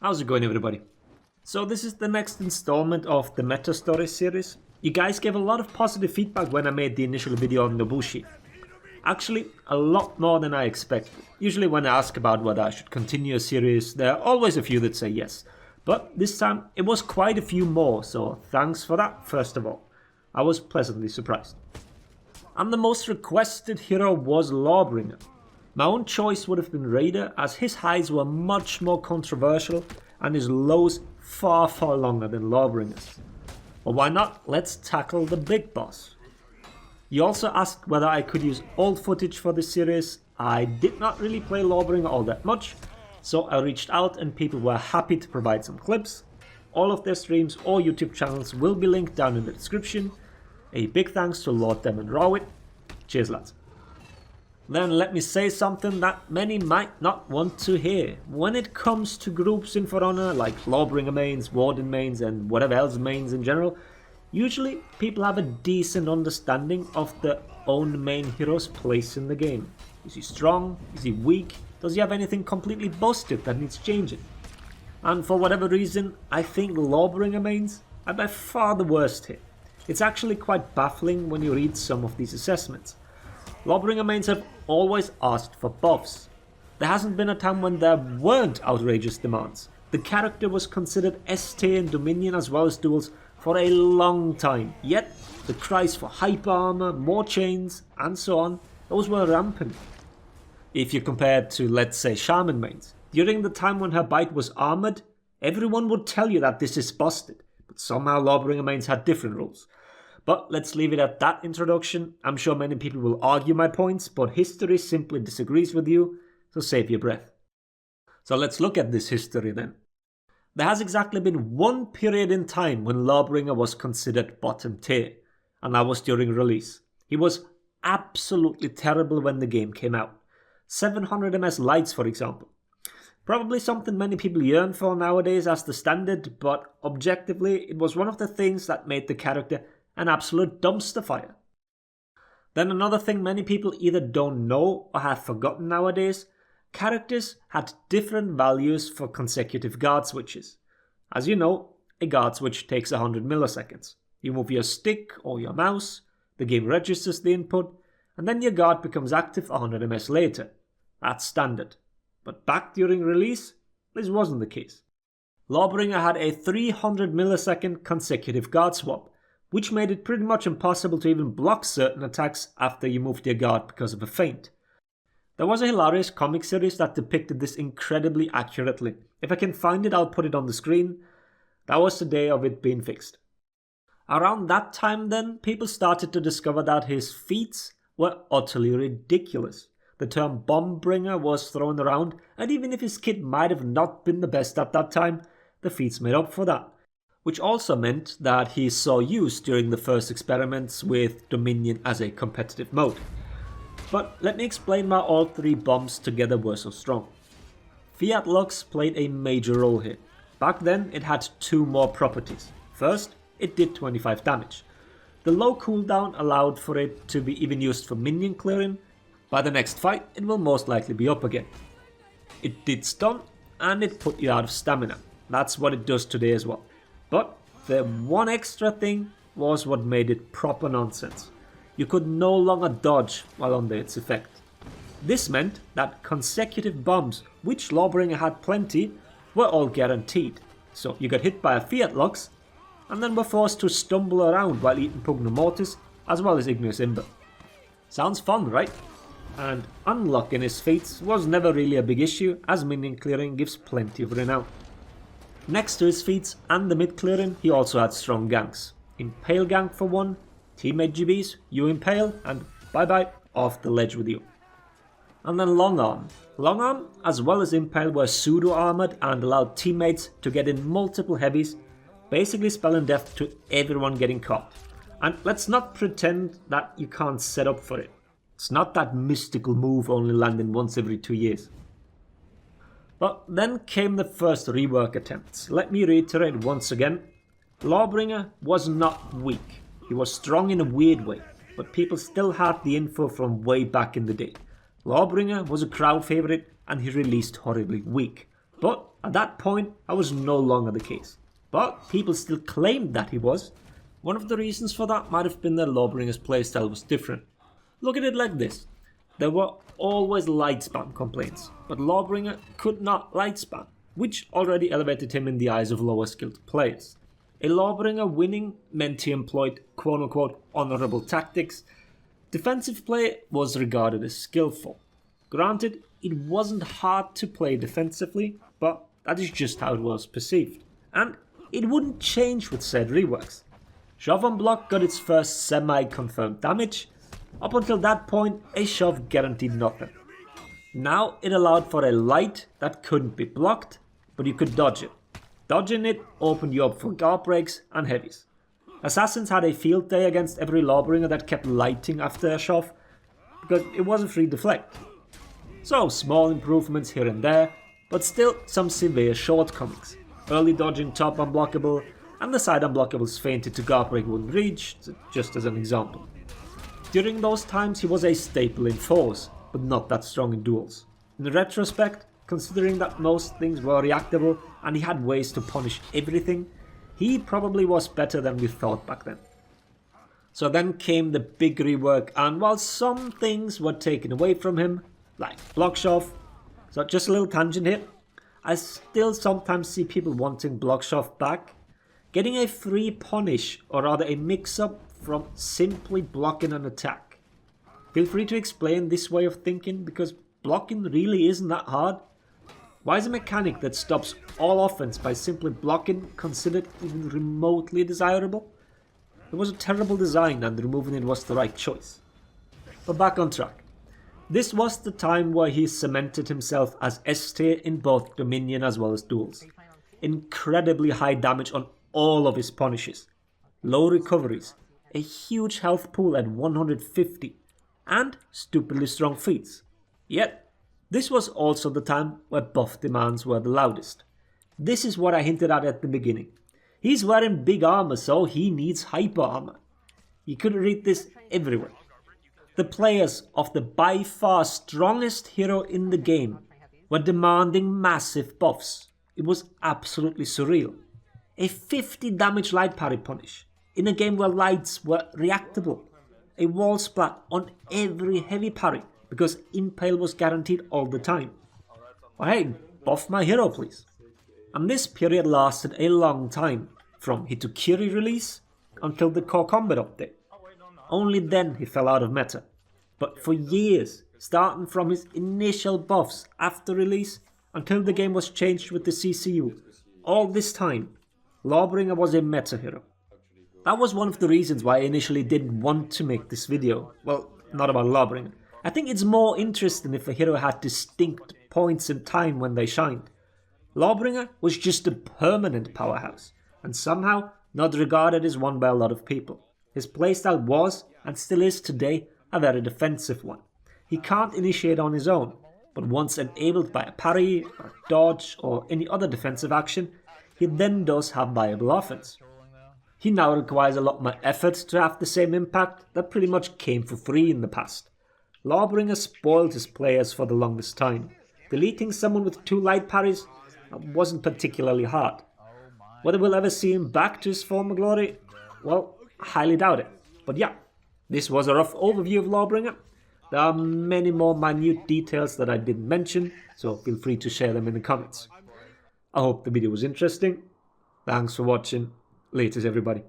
How's it going, everybody? So this is the next installment of the Meta Story series. You guys gave a lot of positive feedback when I made the initial video on Nobushi. Actually, a lot more than I expected. Usually when I ask about whether I should continue a series, there are always a few that say yes. But this time, it was quite a few more, so thanks for that, first of all. I was pleasantly surprised. And the most requested hero was Lawbringer. My own choice would have been Raider, as his highs were much more controversial and his lows far longer than Lawbringer's. But why not? Let's tackle the big boss. You also asked whether I could use old footage for this series. I did not really play Lawbringer all that much, so I reached out and people were happy to provide some clips. All of their streams or YouTube channels will be linked down in the description. A big thanks to Lord Dem and Rawit. Cheers, lads. Then let me say something that many might not want to hear. When it comes to groups in For Honor, like Lawbringer mains, Warden mains and whatever else mains in general, usually people have a decent understanding of their own main hero's place in the game. Is he strong? Is he weak? Does he have anything completely busted that needs changing? And for whatever reason, I think Lawbringer mains are by far the worst here. It's actually quite baffling when you read some of these assessments. Lawbringer mains have always asked for buffs. There hasn't been a time when there weren't outrageous demands. The character was considered ST in Dominion as well as duels for a long time, yet the cries for hyper armor, more chains and so on, those were rampant. If you compare it to, let's say, Shaman mains, during the time when her bite was armored, everyone would tell you that this is busted, but somehow Lawbringer mains had different rules. But let's leave it at that introduction. I'm sure many people will argue my points, but history simply disagrees with you, so save your breath. So let's look at this history then. There has exactly been one period in time when Lawbringer was considered bottom tier, and that was during release. He was absolutely terrible when the game came out. 700 MS lights, for example. Probably something many people yearn for nowadays as the standard, but objectively it was one of the things that made the character an absolute dumpster fire. Then another thing many people either don't know or have forgotten nowadays, characters had different values for consecutive guard switches. As you know, a guard switch takes 100 milliseconds. You move your stick or your mouse, the game registers the input, and then your guard becomes active 100 ms later. That's standard. But back during release, this wasn't the case. Lawbringer had a 300 millisecond consecutive guard swap, which made it pretty much impossible to even block certain attacks after you moved your guard because of a feint. There was a hilarious comic series that depicted this incredibly accurately. If I can find it, I'll put it on the screen. That was the day of it being fixed. Around that time then, people started to discover that his feats were utterly ridiculous. The term Bombbringer was thrown around, and even if his kit might have not been the best at that time, the feats made up for that. Which also meant that he saw use during the first experiments with Dominion as a competitive mode. But let me explain why all three bombs together were so strong. Fiat Lux played a major role here. Back then it had two more properties. First, it did 25 damage. The low cooldown allowed for it to be even used for minion clearing. By the next fight it will most likely be up again. It did stun and it put you out of stamina. That's what it does today as well. But the one extra thing was what made it proper nonsense. You could no longer dodge while under its effect. This meant that consecutive bombs, which Lawbringer had plenty, were all guaranteed. So you got hit by a Fiat Lux and then were forced to stumble around while eating Pugna Mortis as well as Igneous Ember. Sounds fun, right? And unlocking his feats was never really a big issue, as minion clearing gives plenty of renown. Next to his feats and the mid clearing, he also had strong ganks. Impale gank for one, teammate GBs, you impale, and bye bye, off the ledge with you. And then long arm. Long arm, as well as impale, were pseudo armored and allowed teammates to get in multiple heavies, basically spelling death to everyone getting caught. And let's not pretend that you can't set up for it. It's not that mystical move only landing once every 2 years. But then came the first rework attempts. Let me reiterate once again, Lawbringer was not weak. He was strong in a weird way, but people still had the info from way back in the day. Lawbringer was a crowd favourite and he released horribly weak. But At that point, that was no longer the case, but people still claimed that he was. One of the reasons for that might have been that Lawbringer's playstyle was different. Look at it like this. There were always light spam complaints, but Lawbringer could not light spam, which already elevated him in the eyes of lower skilled players. A Lawbringer winning meant he employed quote-unquote honourable tactics. Defensive play was regarded as skillful. Granted, it wasn't hard to play defensively, but that is just how it was perceived. And it wouldn't change with said reworks. Shove on block got its first semi-confirmed damage. Up until that point, a shove guaranteed nothing. Now it allowed for a light that couldn't be blocked, but you could dodge it. Dodging it opened you up for guard breaks and heavies. Assassins had a field day against every Lawbringer that kept lighting after a shove, because it wasn't free deflect. So small improvements here and there, but still some severe shortcomings. Early dodging top unblockable, and the side unblockables fainted to guard break wouldn't reach, just as an example. During those times he was a staple in fours, but not that strong in duels. In retrospect, considering that most things were reactable and he had ways to punish everything, he probably was better than we thought back then. So then came the big rework, and while some things were taken away from him, like block shove, so just a little tangent here, I still sometimes see people wanting block shove back. Getting a free punish, or rather a mix-up from simply blocking an attack. Feel free to explain this way of thinking, because blocking really isn't that hard. Why is a mechanic that stops all offense by simply blocking considered even remotely desirable? It was a terrible design and removing it was the right choice. But back on track. This was the time where he cemented himself as S tier in both Dominion as well as duels. Incredibly high damage on all of his punishes, low recoveries, a huge health pool at 150, and stupidly strong feats. Yet, this was also the time where buff demands were the loudest. This is what I hinted at the beginning. He's wearing big armor, so he needs hyper armor. You could read this everywhere. The players of the by far strongest hero in the game were demanding massive buffs. It was absolutely surreal. A 50 damage light parry punish in a game where lights were reactable. A wall splat on every heavy parry because impale was guaranteed all the time. Oh, hey, buff my hero please. And this period lasted a long time, from Hitokiri release until the core combat update. Only then he fell out of meta. But for years, starting from his initial buffs after release until the game was changed with the CCU, all this time, Lawbringer was a meta hero. That was one of the reasons why I initially didn't want to make this video. Well, not about Lawbringer. I think it's more interesting if a hero had distinct points in time when they shined. Lawbringer was just a permanent powerhouse, and somehow not regarded as one by a lot of people. His playstyle was, and still is today, a very defensive one. He can't initiate on his own, but once enabled by a parry, or dodge, or any other defensive action, he then does have viable offense. He now requires a lot more effort to have the same impact that pretty much came for free in the past. Lawbringer spoiled his players for the longest time. Deleting someone with 2 light parries wasn't particularly hard. Whether we'll ever see him back to his former glory? Well, I highly doubt it. But yeah, this was a rough overview of Lawbringer. There are many more minute details that I didn't mention, so feel free to share them in the comments. I hope the video was interesting. Thanks for watching. Laters everybody.